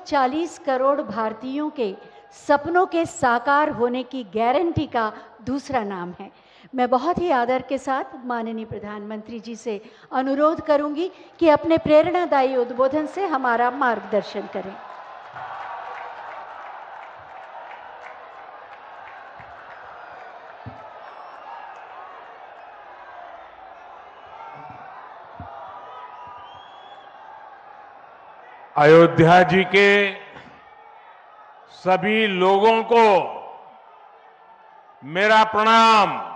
140 करोड़ भारतीयों के सपनों के साकार होने की गारंटी का दूसरा नाम है। मैं बहुत ही आदर के साथ माननीय प्रधानमंत्री जी से अनुरोध करूंगी कि अपने प्रेरणादायी उद्बोधन से हमारा मार्गदर्शन करें। अयोध्या जी के सभी लोगों को मेरा प्रणाम।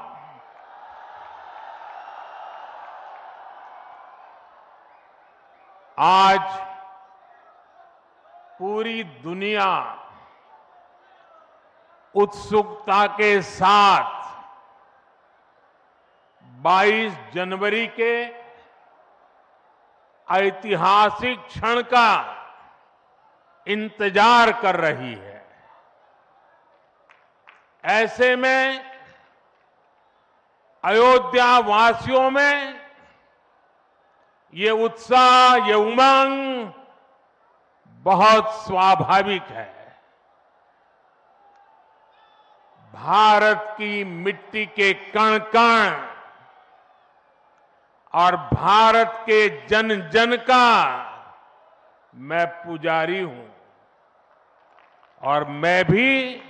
आज पूरी दुनिया उत्सुकता के साथ 22 जनवरी के ऐतिहासिक क्षण का इंतजार कर रही है। ऐसे में अयोध्या वासियों में ये उत्साह, ये उमंग बहुत स्वाभाविक है। भारत की मिट्टी के कण कण और भारत के जन जन का मैं पुजारी हूं और मैं भी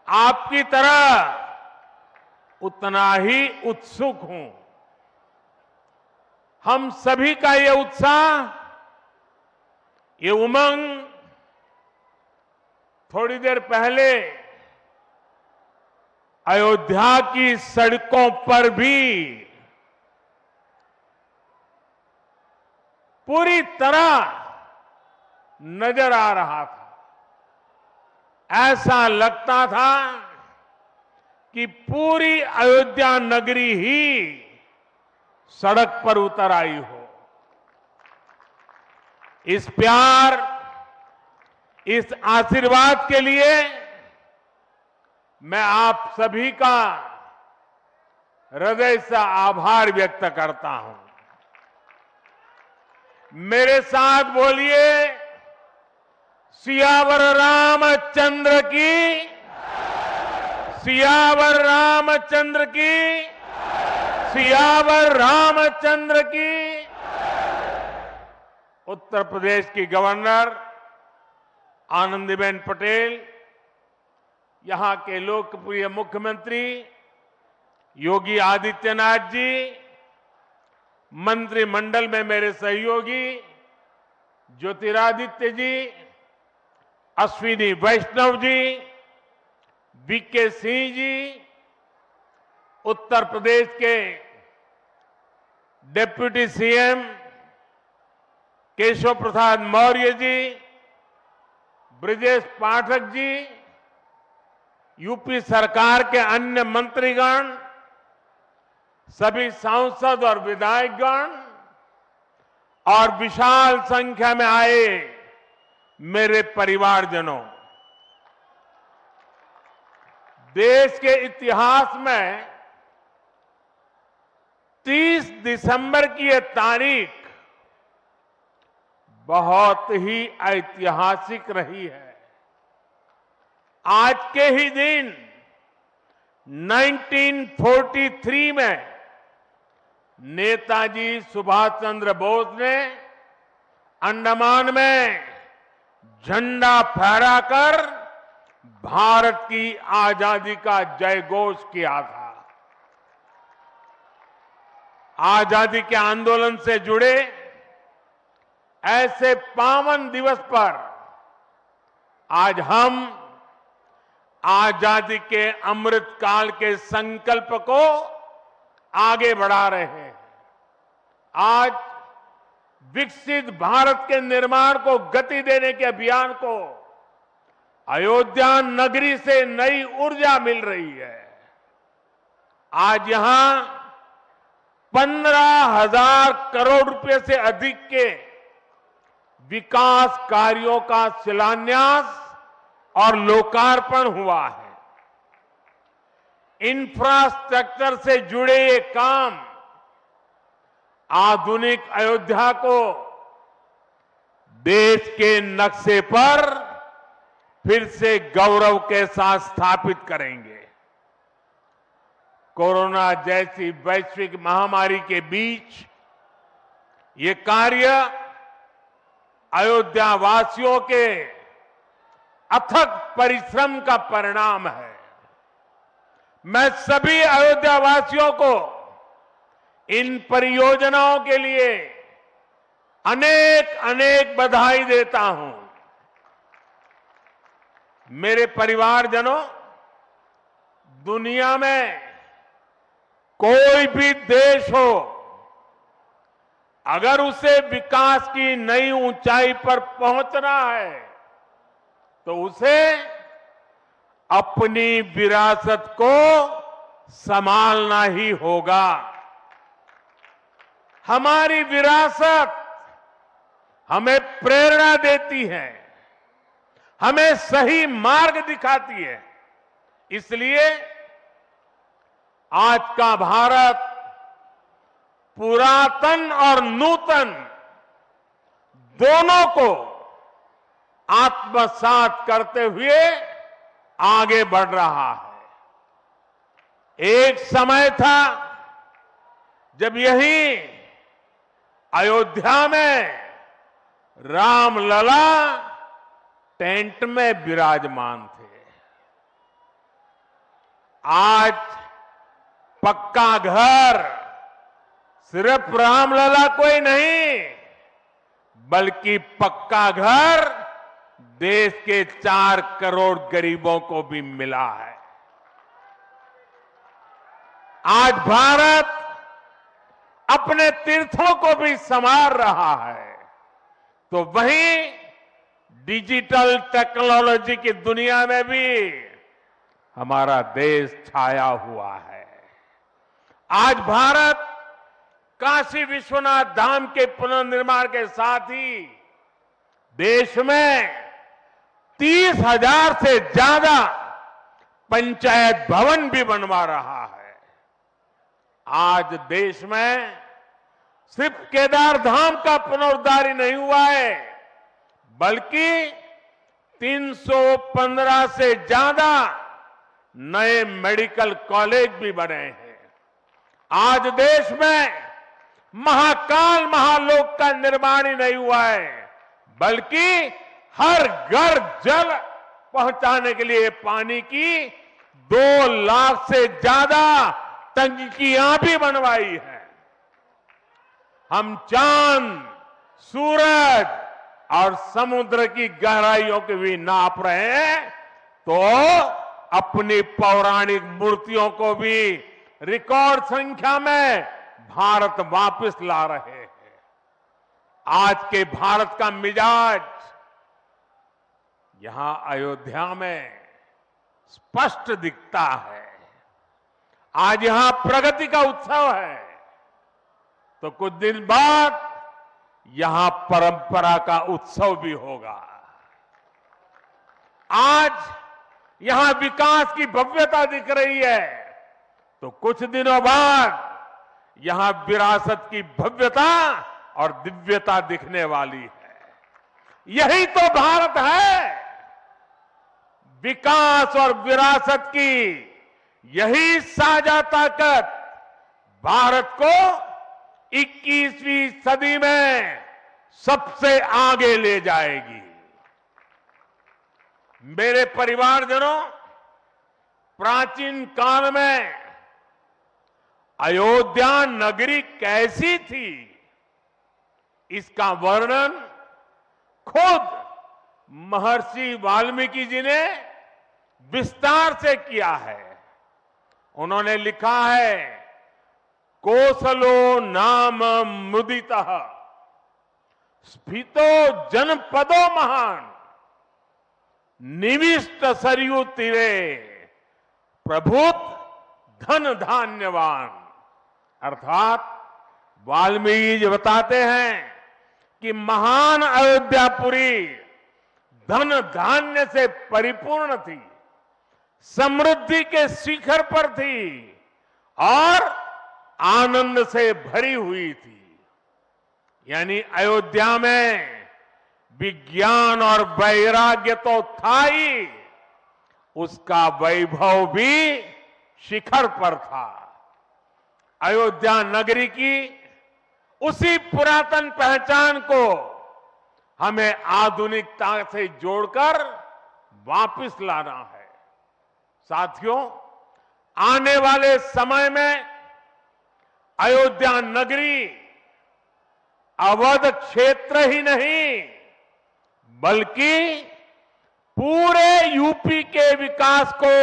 आपकी तरह उतना ही उत्सुक हूं। हम सभी का ये उत्साह, ये उमंग थोड़ी देर पहले अयोध्या की सड़कों पर भी पूरी तरह नजर आ रहा था। ऐसा लगता था कि पूरी अयोध्या नगरी ही सड़क पर उतर आई हो। इस प्यार, इस आशीर्वाद के लिए मैं आप सभी का हृदय से आभार व्यक्त करता हूं। मेरे साथ बोलिए, सियावर रामचंद्र की, सियावर रामचंद्र की, सियावर रामचंद्र की। उत्तर प्रदेश की गवर्नर आनंदीबेन पटेल, यहां के लोकप्रिय मुख्यमंत्री योगी आदित्यनाथ जी, मंत्रिमंडल में मेरे सहयोगी ज्योतिरादित्य जी, अश्विनी वैष्णव जी, वीके सिंह जी, उत्तर प्रदेश के deputy CM Keshav Prasad Maurya ji, Brajesh Pathak ji, UP सरकार के अन्य मंत्रीगण, सभी सांसद और विधायकगण और विशाल संख्या में आए मेरे परिवारजनों, देश के इतिहास में 30 दिसंबर की यह तारीख बहुत ही ऐतिहासिक रही है। आज के ही दिन 1943 में नेताजी सुभाष चंद्र बोस ने अंडमान में झंडा फहराकर भारत की आजादी का जयघोष किया था। आजादी के आंदोलन से जुड़े ऐसे पावन दिवस पर आज हम आजादी के अमृत काल के संकल्प को आगे बढ़ा रहे हैं। आज विकसित भारत के निर्माण को गति देने के अभियान को अयोध्या नगरी से नई ऊर्जा मिल रही है। आज यहां 15,000 करोड़ रुपए से अधिक के विकास कार्यों का शिलान्यास और लोकार्पण हुआ है। इंफ्रास्ट्रक्चर से जुड़े ये काम आधुनिक अयोध्या को देश के नक्शे पर फिर से गौरव के साथ स्थापित करेंगे। कोरोना जैसी वैश्विक महामारी के बीच ये कार्य अयोध्या वासियों के अथक परिश्रम का परिणाम है। मैं सभी अयोध्या वासियों को इन परियोजनाओं के लिए अनेक अनेक बधाई देता हूं। मेरे परिवारजनों, दुनिया में कोई भी देश हो, अगर उसे विकास की नई ऊंचाई पर पहुंचना है तो उसे अपनी विरासत को संभालना ही होगा। हमारी विरासत हमें प्रेरणा देती है, हमें सही मार्ग दिखाती है। इसलिए आज का भारत पुरातन और नूतन दोनों को आत्मसात करते हुए आगे बढ़ रहा है। एक समय था जब यही अयोध्या में रामलला टेंट में विराजमान थे। आज पक्का घर सिर्फ रामलला को ही नहीं, बल्कि पक्का घर देश के 4 करोड़ गरीबों को भी मिला है। आज भारत अपने तीर्थों को भी संवार रहा है, तो वहीं डिजिटल टेक्नोलॉजी की दुनिया में भी हमारा देश छाया हुआ है। आज भारत काशी विश्वनाथ धाम के पुनर्निर्माण के साथ ही देश में 30,000 से ज्यादा पंचायत भवन भी बनवा रहा है। आज देश में सिर्फ केदार धाम का पुनरुद्धार ही नहीं हुआ है, बल्कि 315 से ज्यादा नए मेडिकल कॉलेज भी बने हैं। आज देश में महाकाल महालोक का निर्माण ही नहीं हुआ है, बल्कि हर घर जल पहुंचाने के लिए पानी की 2 लाख से ज्यादा टंकियां भी बनवाई है। हम चांद, सूरज और समुद्र की गहराइयों के भी नाप रहे हैं, तो अपनी पौराणिक मूर्तियों को भी रिकॉर्ड संख्या में भारत वापस ला रहे हैं। आज के भारत का मिजाज यहां अयोध्या में स्पष्ट दिखता है। आज यहां प्रगति का उत्सव है, तो कुछ दिन बाद यहां परंपरा का उत्सव भी होगा। आज यहां विकास की भव्यता दिख रही है, तो कुछ दिनों बाद यहां विरासत की भव्यता और दिव्यता दिखने वाली है। यही तो भारत है। विकास और विरासत की यही साझा ताकत भारत को 21वीं सदी में सबसे आगे ले जाएगी। मेरे परिवारजनों, प्राचीन काल में अयोध्या नगरी कैसी थी, इसका वर्णन खुद महर्षि वाल्मीकि जी ने विस्तार से किया है। उन्होंने लिखा है, कोसलो नाम मुदितः स्फीतो जनपदो महान निविष्ट सरयू तीरे प्रभुत धन धान्यवान। अर्थात वाल्मीकि जी बताते हैं कि महान अयोध्यापुरी धन धान्य से परिपूर्ण थी, समृद्धि के शिखर पर थी और आनंद से भरी हुई थी। यानी अयोध्या में विज्ञान और वैराग्य तो था ही, उसका वैभव भी शिखर पर था। अयोध्या नगरी की उसी पुरातन पहचान को हमें आधुनिकता से जोड़कर वापस लाना है। साथियों, आने वाले समय में अयोध्या नगरी अवध क्षेत्र ही नहीं, बल्कि पूरे यूपी के विकास को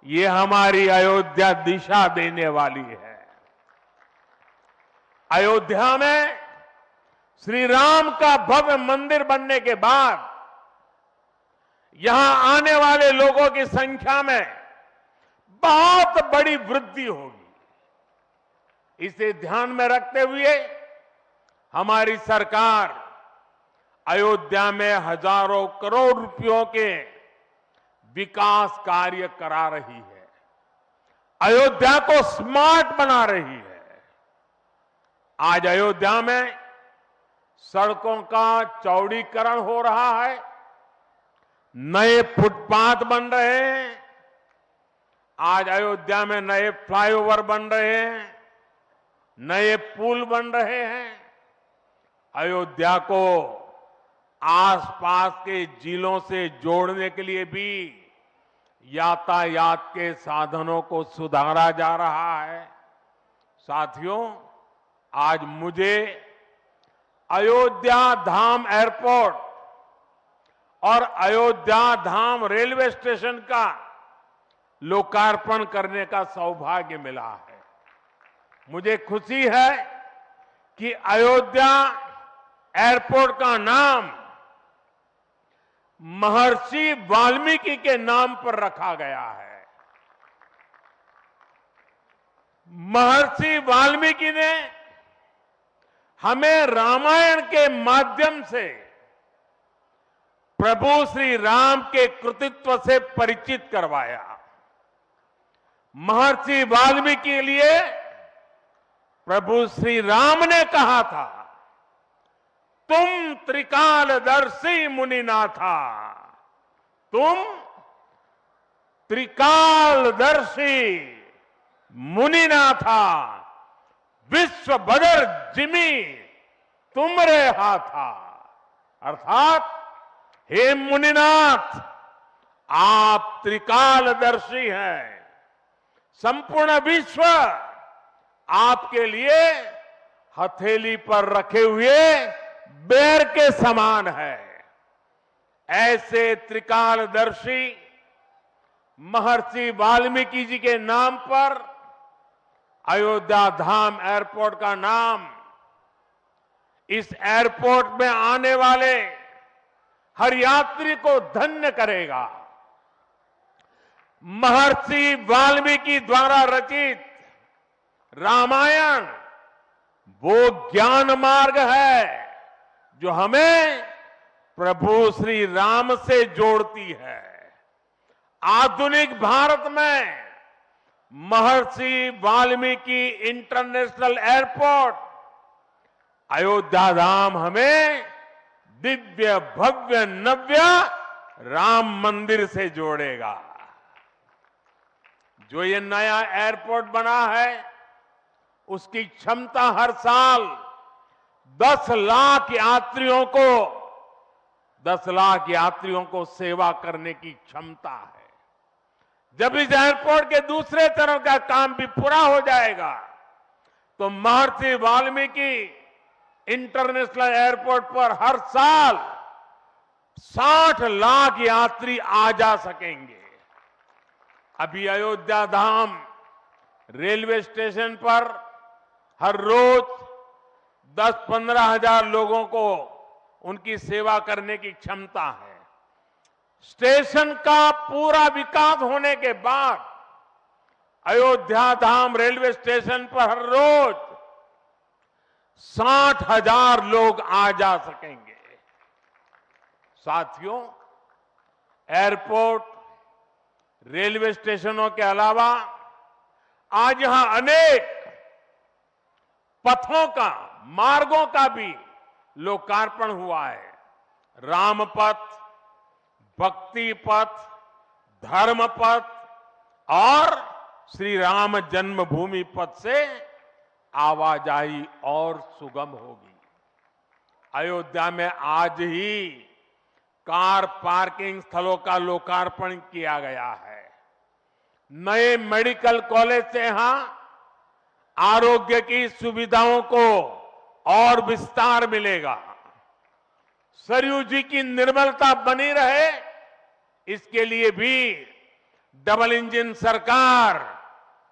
ये हमारी अयोध्या दिशा देने वाली है। अयोध्या में श्री राम का भव्य मंदिर बनने के बाद यहां आने वाले लोगों की संख्या में बहुत बड़ी वृद्धि होगी। इसे ध्यान में रखते हुए हमारी सरकार अयोध्या में हजारों करोड़ रुपयों के विकास कार्य करा रही है, अयोध्या को स्मार्ट बना रही है। आज अयोध्या में सड़कों का चौड़ीकरण हो रहा है, नए फुटपाथ बन रहे हैं, आज अयोध्या में नए फ्लाईओवर बन रहे हैं, नए पुल बन रहे हैं। अयोध्या को आसपास के जिलों से जोड़ने के लिए भी यातायात के साधनों को सुधारा जा रहा है। साथियों, आज मुझे अयोध्या धाम एयरपोर्ट और अयोध्या धाम रेलवे स्टेशन का लोकार्पण करने का सौभाग्य मिला है। मुझे खुशी है कि अयोध्या एयरपोर्ट का नाम महर्षि वाल्मीकि के नाम पर रखा गया है। महर्षि वाल्मीकि ने हमें रामायण के माध्यम से प्रभु श्री राम के कृतित्व से परिचित करवाया। महर्षि वाल्मीकि के लिए प्रभु श्री राम ने कहा था, तुम त्रिकालदर्शी मुनिनाथा, तुम त्रिकालदर्शी मुनिनाथा, विश्व बदर जिमी तुमरे हाथा। अर्थात हे मुनिनाथ, आप त्रिकालदर्शी हैं, संपूर्ण विश्व आपके लिए हथेली पर रखे हुए बेर के समान है। ऐसे त्रिकालदर्शी महर्षि वाल्मीकि जी के नाम पर अयोध्या धाम एयरपोर्ट का नाम इस एयरपोर्ट में आने वाले हर यात्री को धन्य करेगा। महर्षि वाल्मीकि द्वारा रचित रामायण वो ज्ञान मार्ग है जो हमें प्रभु श्री राम से जोड़ती है। आधुनिक भारत में महर्षि वाल्मीकि इंटरनेशनल एयरपोर्ट अयोध्या धाम हमें दिव्य भव्य नव्य राम मंदिर से जोड़ेगा। जो ये नया एयरपोर्ट बना है, उसकी क्षमता हर साल 10 लाख यात्रियों को सेवा करने की क्षमता है। जब इस एयरपोर्ट के दूसरे चरण का काम भी पूरा हो जाएगा तो महर्षि वाल्मीकि इंटरनेशनल एयरपोर्ट पर हर साल 60 लाख यात्री आ जा सकेंगे। अभी अयोध्या धाम रेलवे स्टेशन पर हर रोज 10-15 हजार लोगों को उनकी सेवा करने की क्षमता है। स्टेशन का पूरा विकास होने के बाद अयोध्या धाम रेलवे स्टेशन पर हर रोज 60,000 लोग आ जा सकेंगे। साथियों, एयरपोर्ट, रेलवे स्टेशनों के अलावा आज यहां अनेक पथों का, मार्गों का भी लोकार्पण हुआ है। राम पथ, भक्ति पथ, धर्म पथ और श्री राम जन्मभूमि पथ से आवाजाही और सुगम होगी। अयोध्या में आज ही कार पार्किंग स्थलों का लोकार्पण किया गया है। नए मेडिकल कॉलेज से यहां आरोग्य की सुविधाओं को और विस्तार मिलेगा। सरयू जी की निर्मलता बनी रहे, इसके लिए भी डबल इंजन सरकार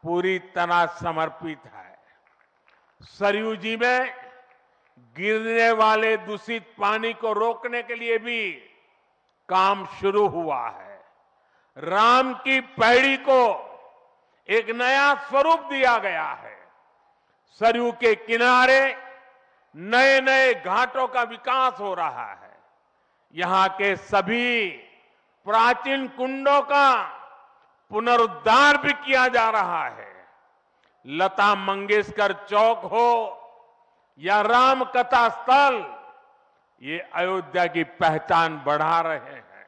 पूरी तरह समर्पित है। सरयू जी में गिरने वाले दूषित पानी को रोकने के लिए भी काम शुरू हुआ है। राम की पैड़ी को एक नया स्वरूप दिया गया है। सरयू के किनारे नए नए घाटों का विकास हो रहा है। यहां के सभी प्राचीन कुंडों का पुनरुद्धार भी किया जा रहा है। लता मंगेशकर चौक हो या राम कथा स्थल, ये अयोध्या की पहचान बढ़ा रहे हैं।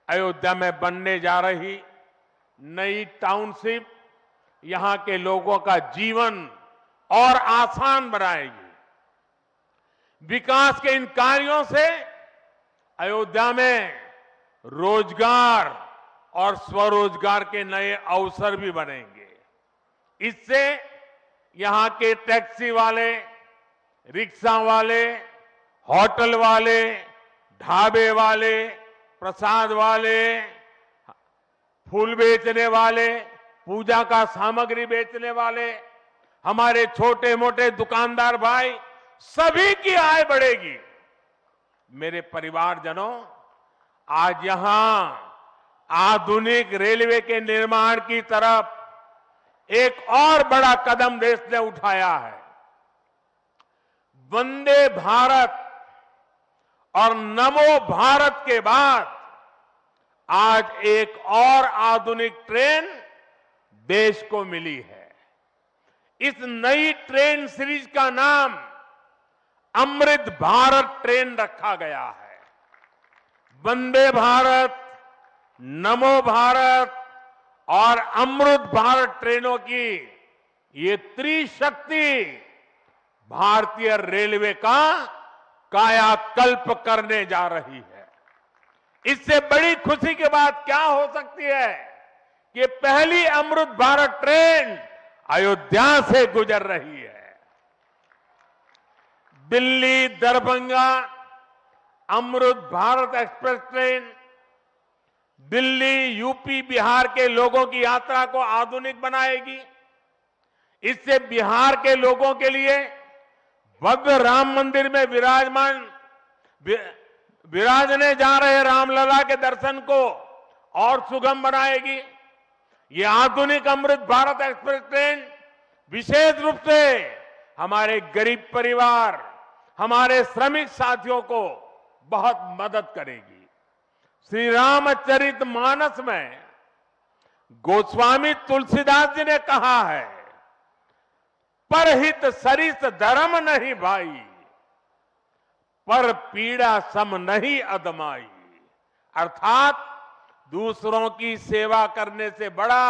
अयोध्या में बनने जा रही नई टाउनशिप यहां के लोगों का जीवन और आसान बनाएगी। विकास के इन कार्यों से अयोध्या में रोजगार और स्वरोजगार के नए अवसर भी बनेंगे। इससे यहां के टैक्सी वाले, रिक्शा वाले, होटल वाले, ढाबे वाले, प्रसाद वाले, फूल बेचने वाले, पूजा का सामग्री बेचने वाले, हमारे छोटे मोटे दुकानदार भाई, सभी की आय बढ़ेगी। मेरे परिवारजनों, आज यहां आधुनिक रेलवे के निर्माण की तरफ एक और बड़ा कदम देश ने उठाया है। वंदे भारत और नमो भारत के बाद आज एक और आधुनिक ट्रेन देश को मिली है। इस नई ट्रेन सीरीज का नाम अमृत भारत ट्रेन रखा गया है। वंदे भारत, नमो भारत और अमृत भारत ट्रेनों की ये त्रिशक्ति भारतीय रेलवे का कायाकल्प करने जा रही है। इससे बड़ी खुशी की बात क्या हो सकती है कि पहली अमृत भारत ट्रेन अयोध्या से गुजर रही है। Delhi Darbhanga Amrit Bharat express train Delhi, UP, Bihar के लोगों की यात्रा को आधुनिक बनाएगी। इससे बिहार के लोगों के लिए भव्य राम मंदिर में विराजने जा रहे रामलला के दर्शन को और सुगम बनाएगी। ये आधुनिक अमृत भारत एक्सप्रेस ट्रेन विशेष रूप से हमारे गरीब परिवार, हमारे श्रमिक साथियों को बहुत मदद करेगी। श्री रामचरित मानस में गोस्वामी तुलसीदास जी ने कहा है, परहित सरिस धर्म नहीं भाई, पर पीड़ा सम नहीं अदमाई। अर्थात दूसरों की सेवा करने से बड़ा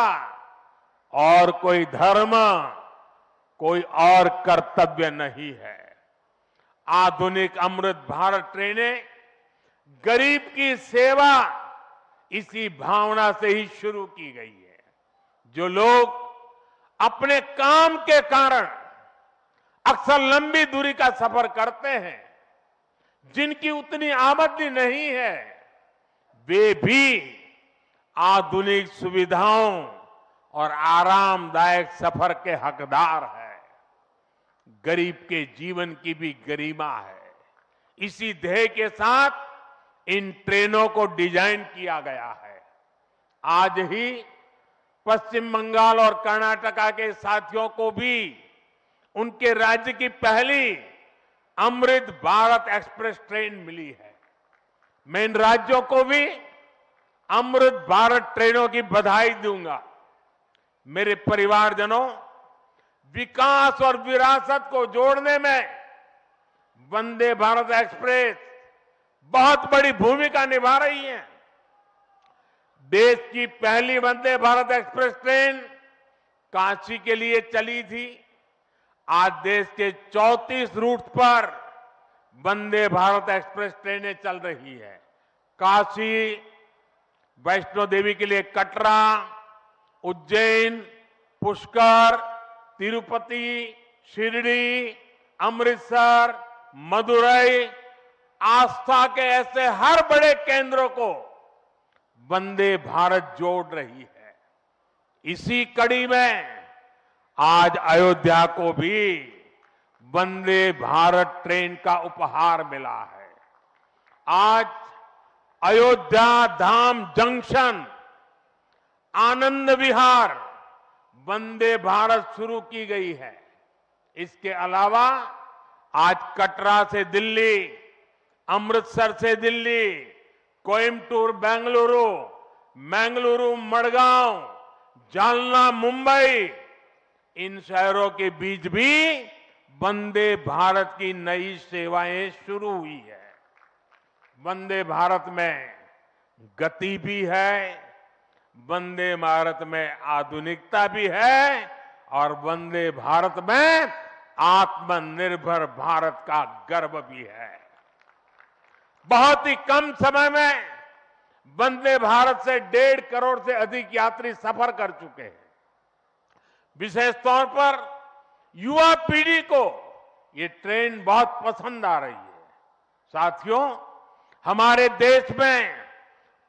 और कोई धर्म, कोई और कर्तव्य नहीं है। आधुनिक अमृत भारत ट्रेनें गरीब की सेवा इसी भावना से ही शुरू की गई है। जो लोग अपने काम के कारण अक्सर लंबी दूरी का सफर करते हैं, जिनकी उतनी आमदनी नहीं है, वे भी आधुनिक सुविधाओं और आरामदायक सफर के हकदार हैं। गरीब के जीवन की भी गरिमा है। इसी ध्येय के साथ इन ट्रेनों को डिजाइन किया गया है। आज ही पश्चिम बंगाल और कर्नाटका के साथियों को भी उनके राज्य की पहली अमृत भारत एक्सप्रेस ट्रेन मिली है। मैं इन राज्यों को भी अमृत भारत ट्रेनों की बधाई दूंगा। मेरे परिवारजनों, विकास और विरासत को जोड़ने में वंदे भारत एक्सप्रेस बहुत बड़ी भूमिका निभा रही हैं। देश की पहली वंदे भारत एक्सप्रेस ट्रेन काशी के लिए चली थी। आज देश के 34 रूट पर वंदे भारत एक्सप्रेस ट्रेनें चल रही है। काशी, वैष्णो देवी के लिए कटरा, उज्जैन, पुष्कर, तिरुपति, शिरडी, अमृतसर, मदुरई, आस्था के ऐसे हर बड़े केंद्रों को वंदे भारत जोड़ रही है। इसी कड़ी में आज अयोध्या को भी वंदे भारत ट्रेन का उपहार मिला है। आज अयोध्या धाम जंक्शन, आनंद विहार वंदे भारत शुरू की गई है। इसके अलावा आज कटरा से दिल्ली, अमृतसर से दिल्ली, कोयम्बटूर बेंगलुरु, मंगलुरु मडगांव, जालना मुंबई, इन शहरों के बीच भी वंदे भारत की नई सेवाएं शुरू हुई है। वंदे भारत में गति भी है, वंदे भारत में आधुनिकता भी है और वंदे भारत में आत्मनिर्भर भारत का गर्व भी है। बहुत ही कम समय में वंदे भारत से 1.5 करोड़ से अधिक यात्री सफर कर चुके हैं। विशेष तौर पर युवा पीढ़ी को ये ट्रेन बहुत पसंद आ रही है। साथियों, हमारे देश में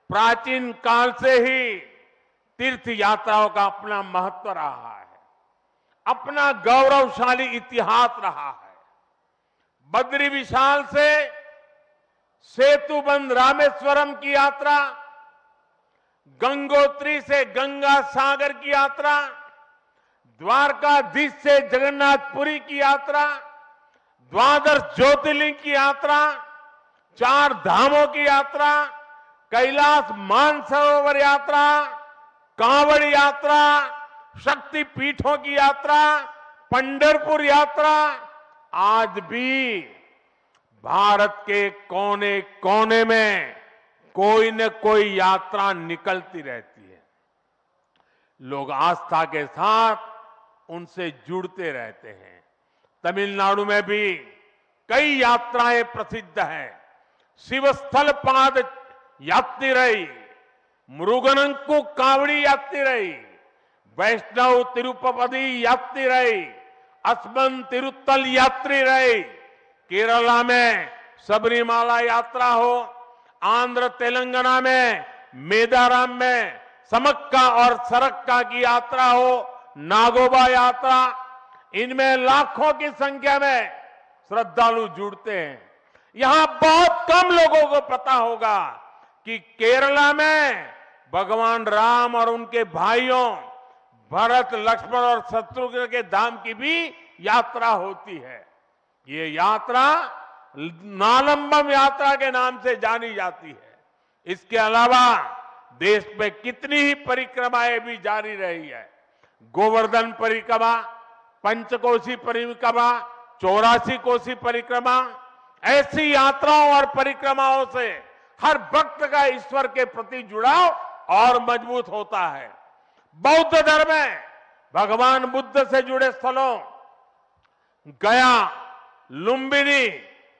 प्राचीन काल से ही तीर्थ यात्राओं का अपना महत्व रहा है, अपना गौरवशाली इतिहास रहा है। बद्री विशाल से सेतुबंध रामेश्वरम की यात्रा, गंगोत्री से गंगा सागर की यात्रा, द्वारकाधीश से जगन्नाथपुरी की यात्रा, द्वादश ज्योतिर्लिंग की यात्रा, 4 धामों की यात्रा, कैलाश मानसरोवर यात्रा, कांवड़ यात्रा, शक्ति पीठों की यात्रा, पंढरपुर यात्रा, आज भी भारत के कोने कोने में कोई न कोई यात्रा निकलती रहती है। लोग आस्था के साथ उनसे जुड़ते रहते हैं। तमिलनाडु में भी कई यात्राएं प्रसिद्ध हैं। शिवस्थल पाद यात्रिरई, मुरुगनंकु कावड़ी यात्रिरई, वैष्णव तिरुपति यात्रिरई, अस्मन तिरुत्तल यात्रिरई, केरला में सबरीमाला यात्रा हो, आंध्र तेलंगाना में मेदाराम में समक्का और सरक्का की यात्रा हो, नागोबा यात्रा, इनमें लाखों की संख्या में श्रद्धालु जुड़ते हैं। यहां बहुत कम लोगों को पता होगा कि केरला में भगवान राम और उनके भाइयों भरत, लक्ष्मण और शत्रुघ्न के धाम की भी यात्रा होती है। ये यात्रा नालंबम यात्रा के नाम से जानी जाती है। इसके अलावा देश में कितनी ही परिक्रमाएं भी जारी रही है। गोवर्धन परिक्रमा, पंचकोशी परिक्रमा, 84 कोसी परिक्रमा, ऐसी यात्राओं और परिक्रमाओं से हर भक्त का ईश्वर के प्रति जुड़ाव और मजबूत होता है। बौद्ध धर्म में भगवान बुद्ध से जुड़े स्थलों गया, लुम्बिनी,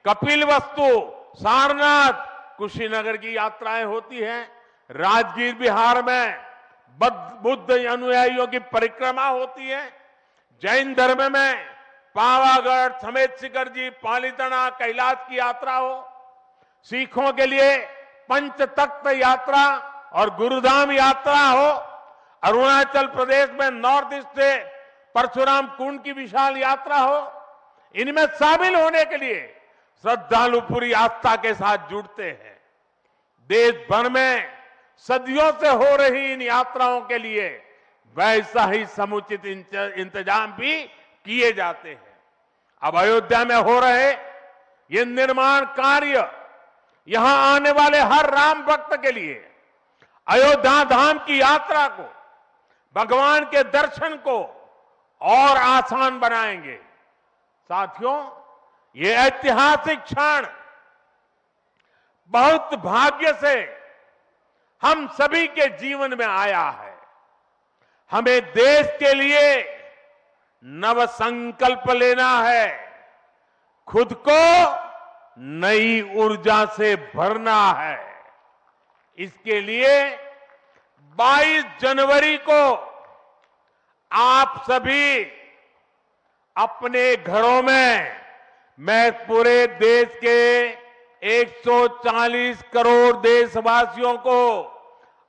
कपिलवस्तु, सारनाथ, कुशीनगर की यात्राएं होती हैं। राजगीर बिहार में बुद्ध अनुयायियों की परिक्रमा होती है। जैन धर्म में पावागढ़, समेत शिखर जी, पालीताना, कैलाश की यात्रा हो। सिखों के लिए पंच तख्त यात्रा और गुरुधाम यात्रा हो। अरुणाचल प्रदेश में नॉर्थ ईस्ट से परशुराम कुंड की विशाल यात्रा हो। इनमें शामिल होने के लिए श्रद्धालु पूरी आस्था के साथ जुड़ते हैं। देश भर में सदियों से हो रही इन यात्राओं के लिए वैसा ही समुचित इंतजाम भी किए जाते हैं। अब अयोध्या में हो रहे ये निर्माण कार्य यहां आने वाले हर राम भक्त के लिए अयोध्या धाम की यात्रा को, भगवान के दर्शन को और आसान बनाएंगे। साथियों, ये ऐतिहासिक क्षण बहुत भाग्य से हम सभी के जीवन में आया है। हमें देश के लिए नव संकल्प लेना है, खुद को नई ऊर्जा से भरना है। इसके लिए 22 जनवरी को आप सभी अपने घरों में, मैं पूरे देश के 140 करोड़ देशवासियों को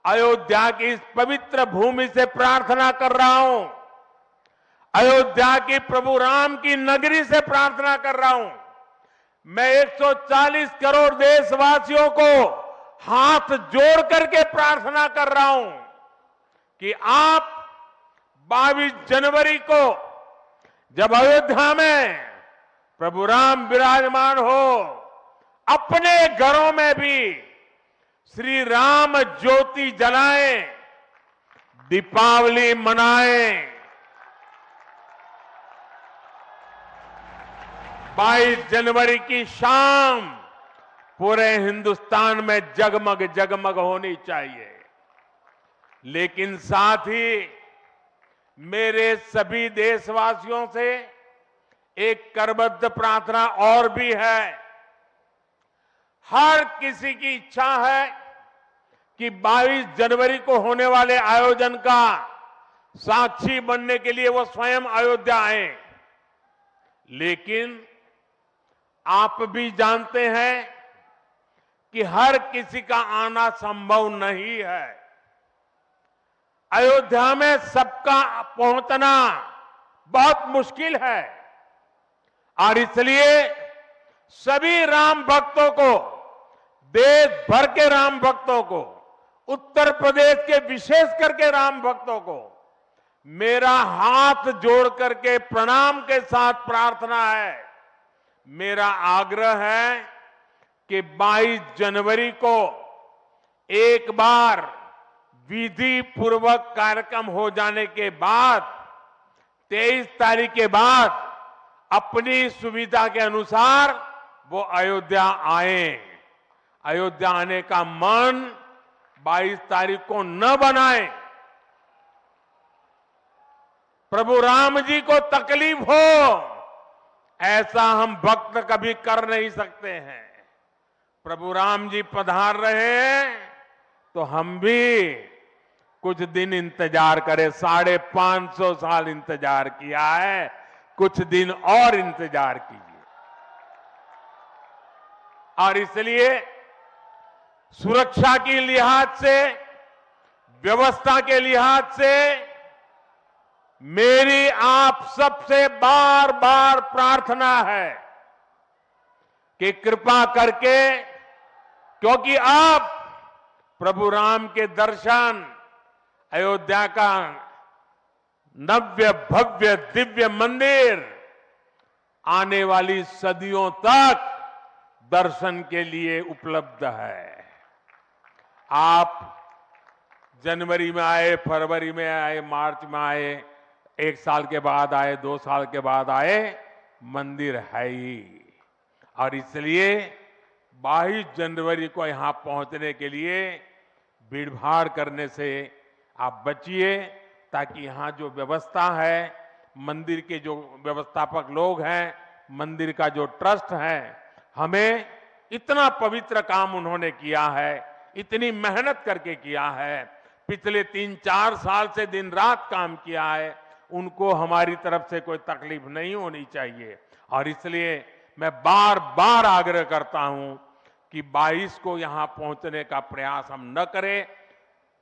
अयोध्या की इस पवित्र भूमि से प्रार्थना कर रहा हूं, अयोध्या की प्रभु राम की नगरी से प्रार्थना कर रहा हूं। मैं 140 करोड़ देशवासियों को हाथ जोड़ करके प्रार्थना कर रहा हूं कि आप 22 जनवरी को जब अयोध्या में प्रभु राम विराजमान हो, अपने घरों में भी श्री राम ज्योति जलाएं, दीपावली मनाएं। 22 जनवरी की शाम पूरे हिंदुस्तान में जगमग जगमग होनी चाहिए। लेकिन साथ ही मेरे सभी देशवासियों से एक करबद्ध प्रार्थना और भी है। हर किसी की इच्छा है कि 22 जनवरी को होने वाले आयोजन का साक्षी बनने के लिए वो स्वयं अयोध्या आए। लेकिन आप भी जानते हैं कि हर किसी का आना संभव नहीं है। अयोध्या में सबका पहुंचना बहुत मुश्किल है और इसलिए सभी राम भक्तों को, देश भर के राम भक्तों को, उत्तर प्रदेश के विशेष करके राम भक्तों को मेरा हाथ जोड़ करके प्रणाम के साथ प्रार्थना है, मेरा आग्रह है कि 22 जनवरी को एक बार विधि पूर्वक कार्यक्रम हो जाने के बाद 23 तारीख के बाद अपनी सुविधा के अनुसार वो अयोध्या आए। अयोध्या आने का मन 22 तारीख को न बनाए। प्रभु राम जी को तकलीफ हो ऐसा हम भक्त कभी कर नहीं सकते हैं। प्रभु राम जी पधार रहे हैं तो हम भी कुछ दिन इंतजार करें। 550 साल इंतजार किया है, कुछ दिन और इंतजार कीजिए। और इसलिए सुरक्षा के लिहाज से, व्यवस्था के लिहाज से मेरी आप सबसे बार बार प्रार्थना है कि कृपा करके, क्योंकि आप प्रभु राम के दर्शन, अयोध्या का नव्य भव्य दिव्य मंदिर आने वाली सदियों तक दर्शन के लिए उपलब्ध है। आप जनवरी में आए, फरवरी में आए, मार्च में आए, 1 साल के बाद आए, 2 साल के बाद आए, मंदिर है ही। और इसलिए 22 जनवरी को यहां पहुंचने के लिए भीड़भाड़ करने से आप बचिए, ताकि यहां जो व्यवस्था है, मंदिर के जो व्यवस्थापक लोग हैं, मंदिर का जो ट्रस्ट है, हमें इतना पवित्र काम उन्होंने किया है, इतनी मेहनत करके किया है, पिछले 3-4 साल से दिन रात काम किया है, उनको हमारी तरफ से कोई तकलीफ नहीं होनी चाहिए। और इसलिए मैं बार बार आग्रह करता हूं कि 22 को यहां पहुंचने का प्रयास हम न करें।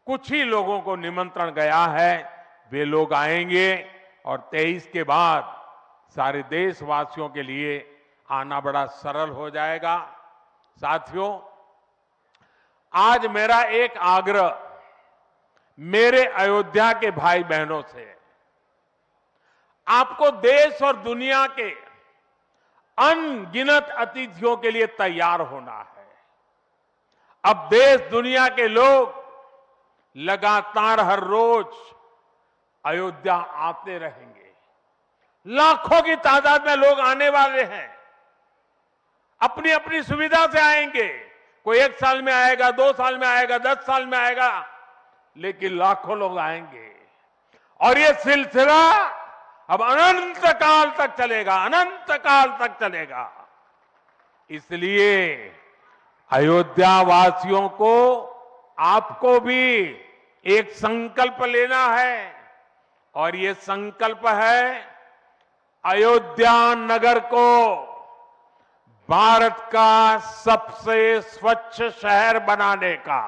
कुछ ही लोगों को निमंत्रण गया है, वे लोग आएंगे और 23 के बाद सारे देशवासियों के लिए आना बड़ा सरल हो जाएगा। साथियों, आज मेरा एक आग्रह मेरे अयोध्या के भाई बहनों से, आपको देश और दुनिया के अनगिनत अतिथियों के लिए तैयार होना है। अब देश दुनिया के लोग लगातार हर रोज अयोध्या आते रहेंगे। लाखों की तादाद में लोग आने वाले हैं, अपनी अपनी सुविधा से आएंगे। कोई 1 साल में आएगा, 2 साल में आएगा, 10 साल में आएगा, लेकिन लाखों लोग आएंगे और ये सिलसिला अब अनंत काल तक चलेगा, अनंत काल तक चलेगा। इसलिए अयोध्या वासियों को, आपको भी एक संकल्प लेना है और ये संकल्प है अयोध्या नगर को भारत का सबसे स्वच्छ शहर बनाने का।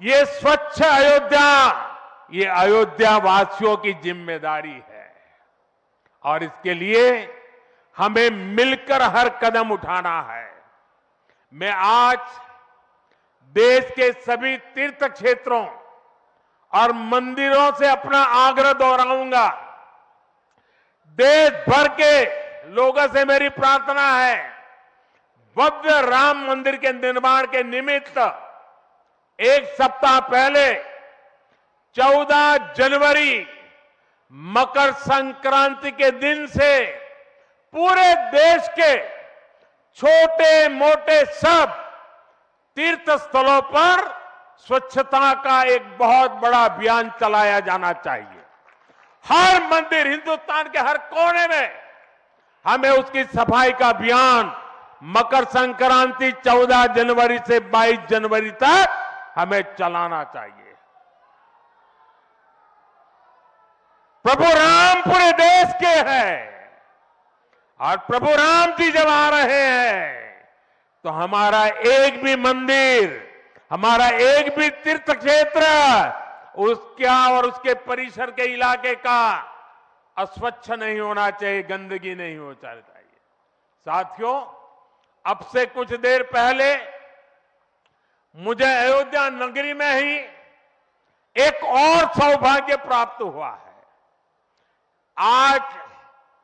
ये स्वच्छ अयोध्या, ये अयोध्या वासियों की जिम्मेदारी है और इसके लिए हमें मिलकर हर कदम उठाना है। मैं आज देश के सभी तीर्थ क्षेत्रों और मंदिरों से अपना आग्रह दोहराऊंगा। देश भर के लोगों से मेरी प्रार्थना है, भव्य राम मंदिर के निर्माण के निमित्त 1 सप्ताह पहले 14 जनवरी मकर संक्रांति के दिन से पूरे देश के छोटे मोटे सब तीर्थ स्थलों पर स्वच्छता का एक बहुत बड़ा अभियान चलाया जाना चाहिए। हर मंदिर, हिंदुस्तान के हर कोने में हमें उसकी सफाई का अभियान मकर संक्रांति 14 जनवरी से 22 जनवरी तक हमें चलाना चाहिए। प्रभु राम पूरे देश के हैं और प्रभु राम जी जब आ रहे हैं तो हमारा एक भी मंदिर, हमारा एक भी तीर्थ क्षेत्र उसका और उसके परिसर के इलाके का अस्वच्छ नहीं होना चाहिए, गंदगी नहीं होना चाहिए। साथियों, अब से कुछ देर पहले मुझे अयोध्या नगरी में ही एक और सौभाग्य प्राप्त हुआ है। आज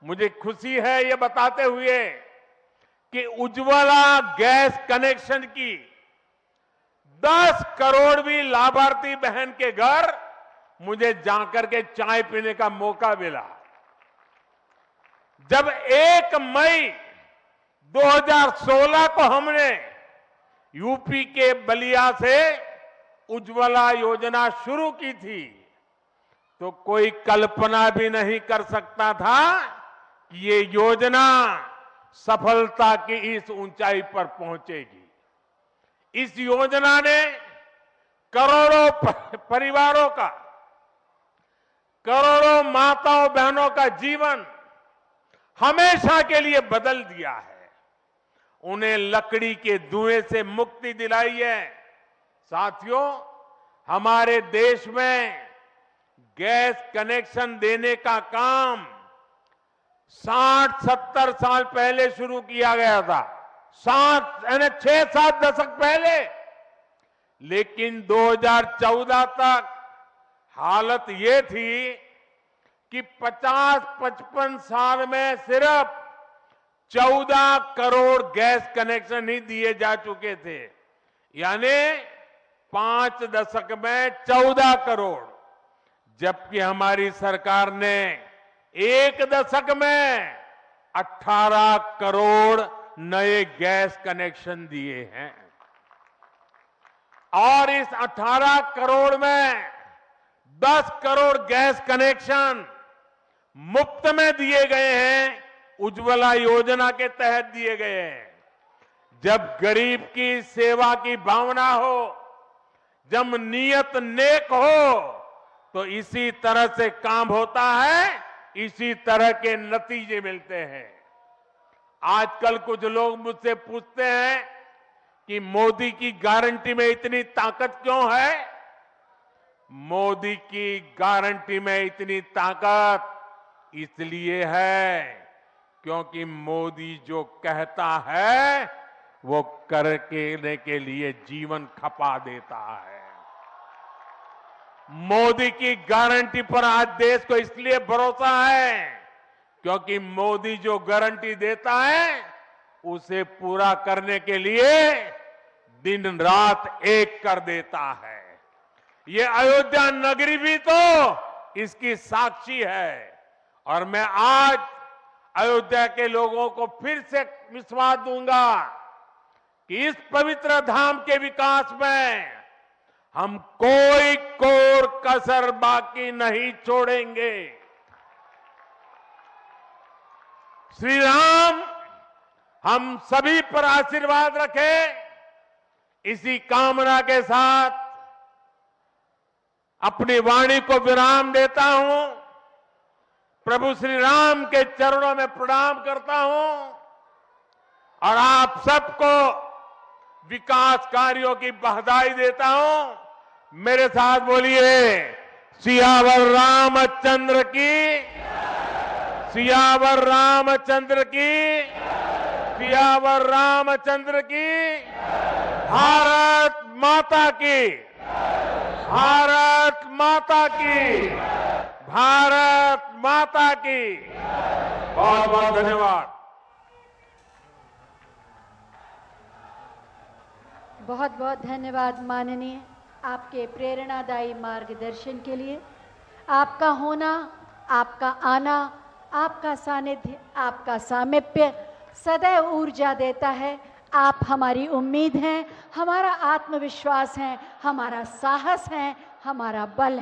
मुझे खुशी है ये बताते हुए कि उज्ज्वला गैस कनेक्शन की 10 करोड़वीं लाभार्थी बहन के घर मुझे जाकर के चाय पीने का मौका मिला। जब 1 मई 2016 को हमने यूपी के बलिया से उज्ज्वला योजना शुरू की थी तो कोई कल्पना भी नहीं कर सकता था कि ये योजना सफलता की इस ऊंचाई पर पहुंचेगी। इस योजना ने करोड़ों परिवारों का, करोड़ों माताओं बहनों का जीवन हमेशा के लिए बदल दिया है। उन्हें लकड़ी के धुएं से मुक्ति दिलाई है। साथियों, हमारे देश में गैस कनेक्शन देने का काम 60-70 साल पहले शुरू किया गया था, 6-7 दशक पहले। लेकिन 2014 तक हालत ये थी कि 50-55 साल में सिर्फ 14 करोड़ गैस कनेक्शन ही दिए जा चुके थे, यानी 5 दशक में 14 करोड़, जबकि हमारी सरकार ने 1 दशक में 18 करोड़ नए गैस कनेक्शन दिए हैं। और इस 18 करोड़ में 10 करोड़ गैस कनेक्शन मुफ्त में दिए गए हैं, उज्ज्वला योजना के तहत दिए गए हैं। जब गरीब की सेवा की भावना हो, जब नीयत नेक हो, तो इसी तरह से काम होता है, इसी तरह के नतीजे मिलते हैं। आजकल कुछ लोग मुझसे पूछते हैं कि मोदी की गारंटी में इतनी ताकत क्यों है? मोदी की गारंटी में इतनी ताकत इसलिए है क्योंकि मोदी जो कहता है वो करने के लिए जीवन खपा देता है। मोदी की गारंटी पर आज देश को इसलिए भरोसा है क्योंकि मोदी जो गारंटी देता है उसे पूरा करने के लिए दिन रात एक कर देता है। ये अयोध्या नगरी भी तो इसकी साक्षी है। और मैं आज अयोध्या के लोगों को फिर से विश्वास दूंगा कि इस पवित्र धाम के विकास में हम कोई कोर कसर बाकी नहीं छोड़ेंगे। श्री राम हम सभी पर आशीर्वाद रखें, इसी कामना के साथ अपनी वाणी को विराम देता हूं। प्रभु श्री राम के चरणों में प्रणाम करता हूं और आप सबको विकास कार्यों की बधाई देता हूं। मेरे साथ बोलिए, सियावर रामचंद्र की, सियावर रामचंद्र की, सियावर रामचंद्र की, भारत माता की, भारत माता की, भारत माता की। बहुत बहुत धन्यवाद। बहुत बहुत धन्यवाद माननीय, आपके प्रेरणादायी मार्गदर्शन के लिए। आपका होना, आपका आना, आपका सानिध्य, आपका सामीप्य सदैव ऊर्जा देता है। आप हमारी उम्मीद हैं, हमारा आत्मविश्वास है, हमारा साहस है, हमारा बल है।